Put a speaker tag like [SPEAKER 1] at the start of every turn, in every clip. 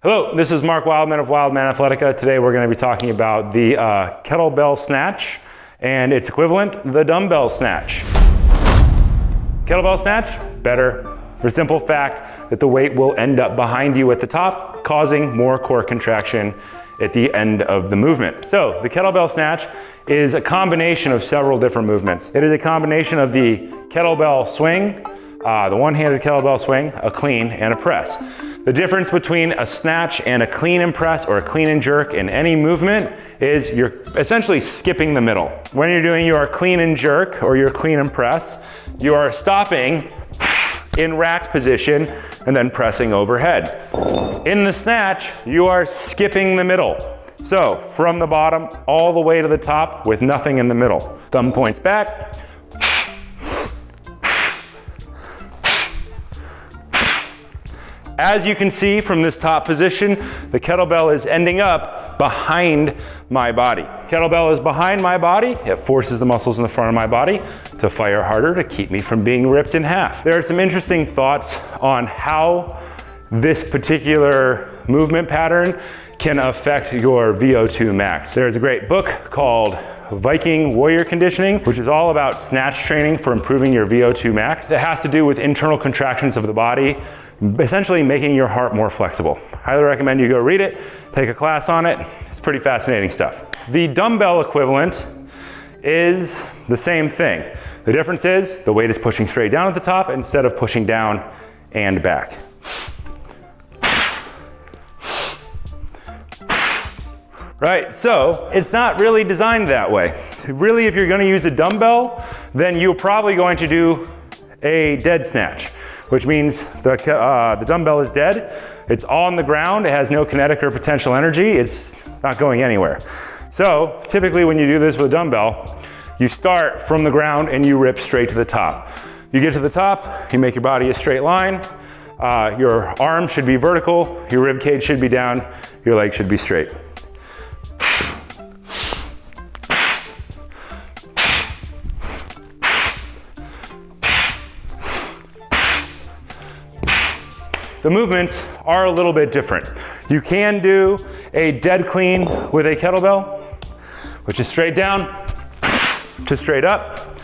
[SPEAKER 1] Hello, this is Mark Wildman of Wildman Athletica. Today we're going to be talking about the Kettlebell Snatch and its equivalent, the Dumbbell Snatch. Kettlebell Snatch, better for the simple fact that the weight will end up behind you at the top, causing more core contraction at the end of the movement. So the Kettlebell Snatch is a combination of several different movements. It is a combination of the kettlebell swing, the one-handed kettlebell swing, a clean, and a press. The difference between a snatch and a clean and press or a clean and jerk in any movement is you're essentially skipping the middle. When you're doing your clean and jerk or your clean and press, you are stopping in rack position and then pressing overhead. In the snatch, you are skipping the middle. So from the bottom all the way to the top with nothing in the middle. Thumb points back. As you can see from this top position, the kettlebell is ending up behind my body. Kettlebell is behind my body. It forces the muscles in the front of my body to fire harder to keep me from being ripped in half. There are some interesting thoughts on how this particular movement pattern can affect your VO2 max. There's a great book called Viking Warrior Conditioning, which is all about snatch training for improving your VO2 max. It has to do with internal contractions of the body, essentially making your heart more flexible. Highly recommend you go read it, take a class on it. It's pretty fascinating stuff. The dumbbell equivalent is the same thing. The difference is the weight is pushing straight down at the top instead of pushing down and back. Right, so it's not really designed that way. Really, if you're gonna use a dumbbell, then you're probably going to do a dead snatch, which means the dumbbell is dead. It's on the ground, it has no kinetic or potential energy, it's not going anywhere. So typically when you do this with a dumbbell, you start from the ground and you rip straight to the top. You get to the top, you make your body a straight line, your arm should be vertical, your rib cage should be down, your leg should be straight. The movements are a little bit different. You can do a dead clean with a kettlebell, which is straight down to straight up.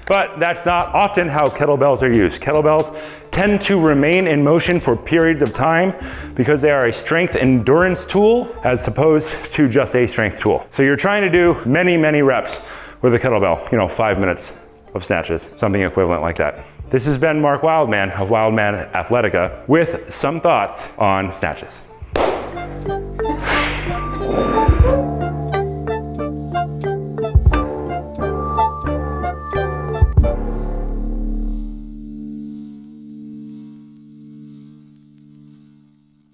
[SPEAKER 1] But that's not often how kettlebells are used. Kettlebells tend to remain in motion for periods of time because they are a strength endurance tool as opposed to just a strength tool. So you're trying to do many, many reps with a kettlebell, 5 minutes of snatches, something equivalent like that. This has been Mark Wildman of Wildman Athletica with some thoughts on snatches.